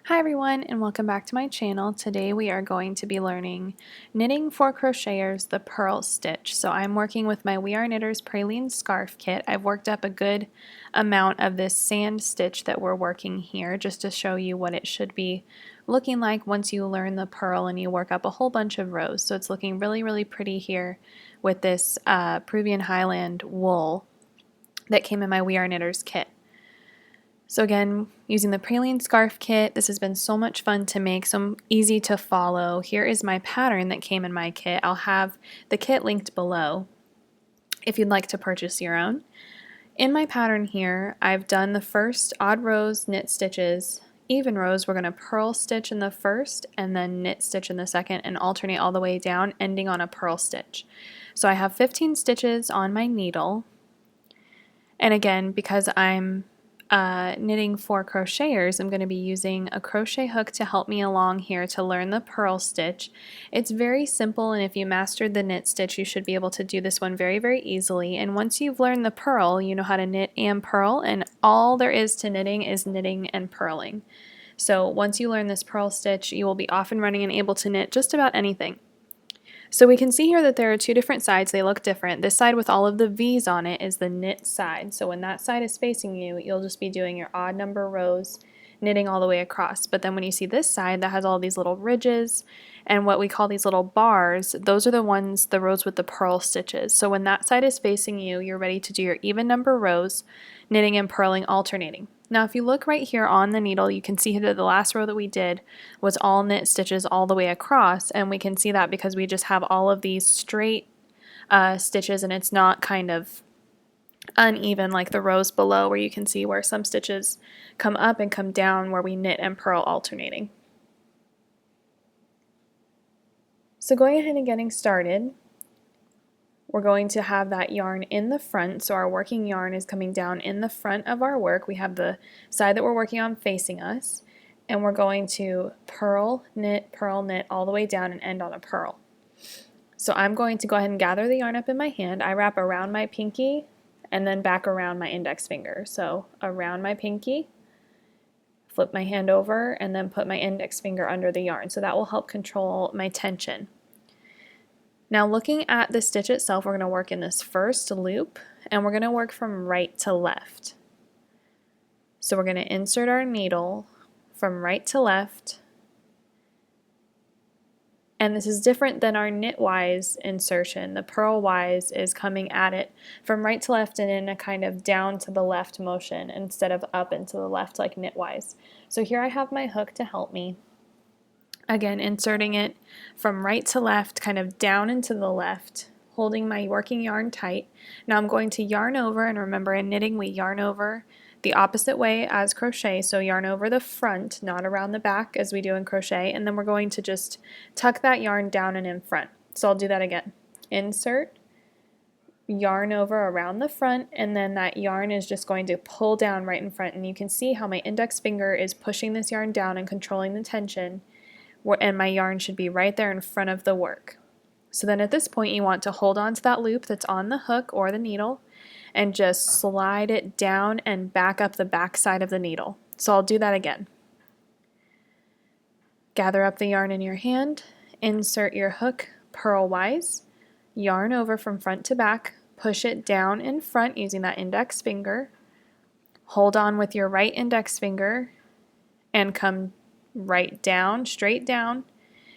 Hi everyone and welcome back to my channel. Today we are going to be learning knitting for crocheters, the Purl Stitch. So I'm working with my We Are Knitters Praline Scarf kit. I've worked up a good amount of this sand stitch that we're working here just to show you what it should be looking like once you learn the purl and you work up a whole bunch of rows. So it's looking really pretty here with this Peruvian Highland wool that came in my We Are Knitters kit. So again, using the Praline Scarf kit, this has been so much fun to make, so easy to follow. Here is my pattern that came in my kit. I'll have the kit linked below if you'd like to purchase your own. In my pattern here, I've done the first odd rows, knit stitches, even rows. We're going to purl stitch in the first and then knit stitch in the second and alternate all the way down, ending on a purl stitch. So I have 15 stitches on my needle. And again, because I'm knitting for crocheters, I'm going to be using a crochet hook to help me along here to learn the purl stitch. It's very simple, and if you mastered the knit stitch, you should be able to do this one very easily. And once you've learned the purl, you know how to knit and purl, and all there is to knitting is knitting and purling. So once you learn this purl stitch, you will be off and running and able to knit just about anything. So we can see here that there are two different sides. They look different. This side with all of the V's on it is the knit side. So when that side is facing you, you'll just be doing your odd number rows, knitting all the way across. But then when you see this side that has all these little ridges and what we call these little bars, those are the rows with the purl stitches. So when that side is facing you, you're ready to do your even number rows, knitting and purling alternating. Now if you look right here on the needle, you can see that the last row that we did was all knit stitches all the way across, and we can see that because we just have all of these straight stitches, and it's not kind of uneven like the rows below where you can see where some stitches come up and come down where we knit and purl alternating. So going ahead and getting started, we're going to have that yarn in the front, so our working yarn is coming down in the front of our work. We have the side that we're working on facing us, and we're going to purl, knit, all the way down and end on a purl. So I'm going to go ahead and gather the yarn up in my hand. I wrap around my pinky and then back around my index finger. So around my pinky, flip my hand over, and then put my index finger under the yarn. So that will help control my tension. Now looking at the stitch itself, we're going to work in this first loop, and we're going to work from right to left. So we're going to insert our needle from right to left, and this is different than our knitwise insertion. The purlwise is coming at it from right to left and in a kind of down to the left motion instead of up and to the left like knitwise. So here I have my hook to help me. Again, inserting it from right to left, kind of down and to the left, holding my working yarn tight. Now I'm going to yarn over, and remember in knitting we yarn over the opposite way as crochet, so yarn over the front, not around the back as we do in crochet, and then we're going to just tuck that yarn down and in front. So I'll do that again. Insert, yarn over around the front, and then that yarn is just going to pull down right in front, and you can see how my index finger is pushing this yarn down and controlling the tension, and my yarn should be right there in front of the work. So then at this point you want to hold on to that loop that's on the hook or the needle and just slide it down and back up the back side of the needle. So I'll do that again. Gather up the yarn in your hand, insert your hook purlwise, yarn over from front to back, push it down in front using that index finger, hold on with your right index finger, and come right down, straight down,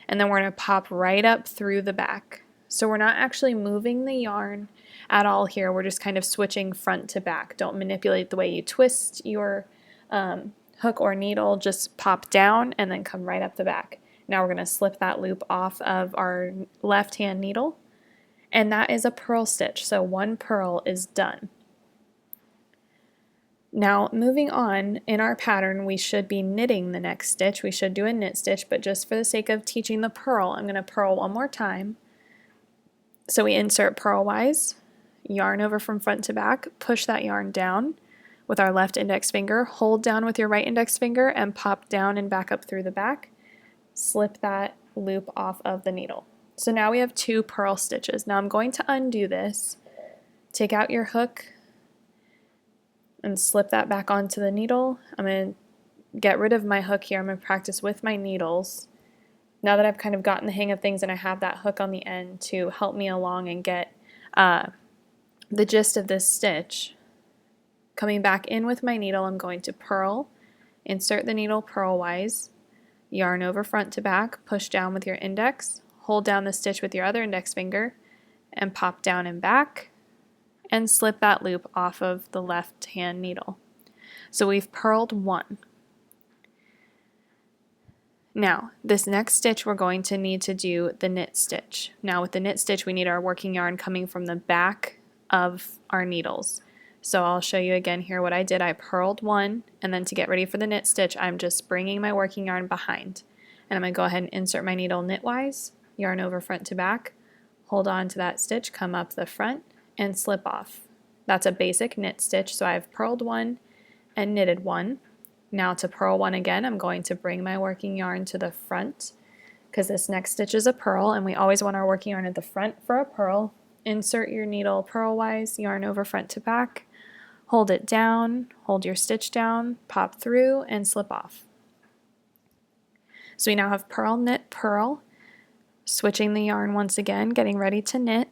and then we're going to pop right up through the back. So we're not actually moving the yarn at all here, we're just kind of switching front to back. Don't manipulate the way you twist your hook or needle, just pop down and then come right up the back. Now we're going to slip that loop off of our left hand needle, and that is a purl stitch, so one purl is done. Now moving on, in our pattern we should be knitting the next stitch. We should do a knit stitch, but just for the sake of teaching the purl, I'm going to purl one more time. So we insert purlwise, yarn over from front to back, push that yarn down with our left index finger, hold down with your right index finger and pop down and back up through the back, slip that loop off of the needle. So now we have two purl stitches. Now I'm going to undo this, take out your hook, and slip that back onto the needle. I'm going to get rid of my hook here. I'm going to practice with my needles. Now that I've kind of gotten the hang of things and I have that hook on the end to help me along and get the gist of this stitch, coming back in with my needle, I'm going to purl, insert the needle purlwise, yarn over front to back, push down with your index, hold down the stitch with your other index finger, and pop down and back, and slip that loop off of the left hand needle. So we've purled one. Now, this next stitch we're going to need to do the knit stitch. Now with the knit stitch we need our working yarn coming from the back of our needles. So I'll show you again here what I did. I purled one, and then to get ready for the knit stitch I'm just bringing my working yarn behind. And I'm going to go ahead and insert my needle knitwise, yarn over front to back, hold on to that stitch, come up the front, and slip off. That's a basic knit stitch, so I've purled one and knitted one. Now to purl one again, I'm going to bring my working yarn to the front because this next stitch is a purl, and we always want our working yarn at the front for a purl. Insert your needle purlwise, yarn over front to back, hold it down, hold your stitch down, pop through, and slip off. So we now have purl, knit, purl, switching the yarn once again, getting ready to knit.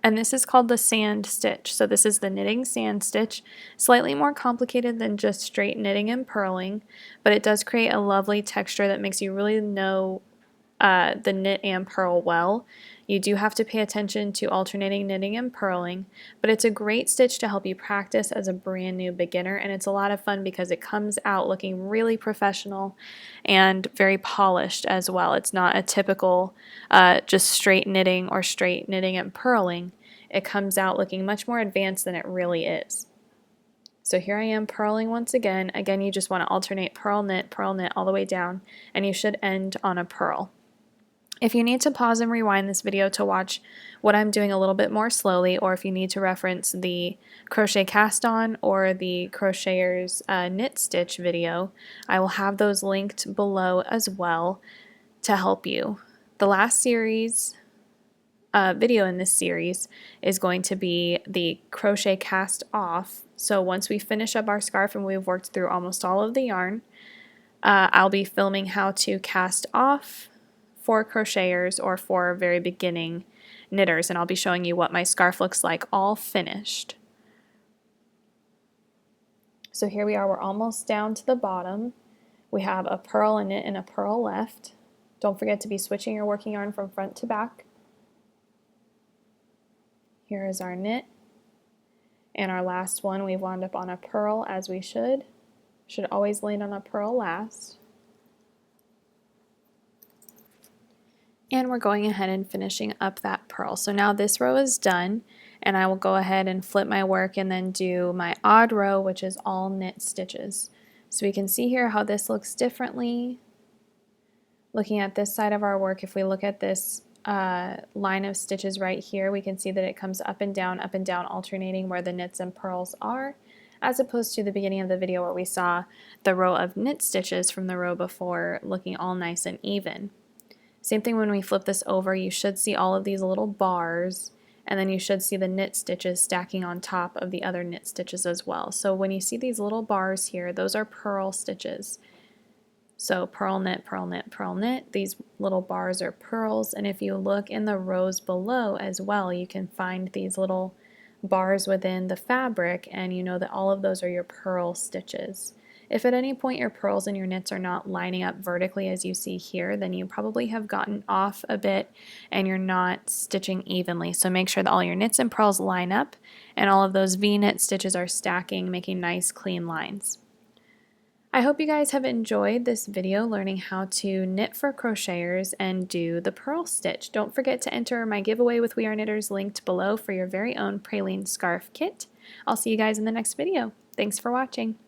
And this is called the sand stitch. So this is the knitting sand stitch, slightly more complicated than just straight knitting and purling, but it does create a lovely texture that makes you really know the knit and purl well. You do have to pay attention to alternating knitting and purling, but it's a great stitch to help you practice as a brand new beginner, and it's a lot of fun because it comes out looking really professional and very polished as well. It's not a typical just straight knitting or straight knitting and purling. It comes out looking much more advanced than it really is. So here I am purling once again. Again, you just want to alternate purl, knit, all the way down, and you should end on a purl. If you need to pause and rewind this video to watch what I'm doing a little bit more slowly, or if you need to reference the crochet cast on or the Crocheters knit stitch video, I will have those linked below as well to help you. The last video in this series is going to be the crochet cast off. So once we finish up our scarf and we've worked through almost all of the yarn, I'll be filming how to cast off for crocheters or for very beginning knitters, and I'll be showing you what my scarf looks like all finished. So here we are, we're almost down to the bottom. We have a purl, a knit, and a purl left. Don't forget to be switching your working yarn from front to back. Here is our knit, and our last one we wound up on a purl as we should. Should always land on a purl last. And we're going ahead and finishing up that purl. So now this row is done, and I will go ahead and flip my work and then do my odd row, which is all knit stitches. So we can see here how this looks differently. Looking at this side of our work, if we look at this line of stitches right here, we can see that it comes up and down, alternating where the knits and purls are, as opposed to the beginning of the video where we saw the row of knit stitches from the row before looking all nice and even. Same thing when we flip this over, you should see all of these little bars, and then you should see the knit stitches stacking on top of the other knit stitches as well. So when you see these little bars here, those are purl stitches. So purl, knit, purl, knit, purl, knit. These little bars are purls, and if you look in the rows below as well, you can find these little bars within the fabric, and you know that all of those are your purl stitches. If at any point your purls and your knits are not lining up vertically as you see here, then you probably have gotten off a bit and you're not stitching evenly. So make sure that all your knits and purls line up and all of those V-knit stitches are stacking, making nice clean lines. I hope you guys have enjoyed this video learning how to knit for crocheters and do the purl stitch. Don't forget to enter my giveaway with We Are Knitters linked below for your very own Praline Scarf kit. I'll see you guys in the next video. Thanks for watching.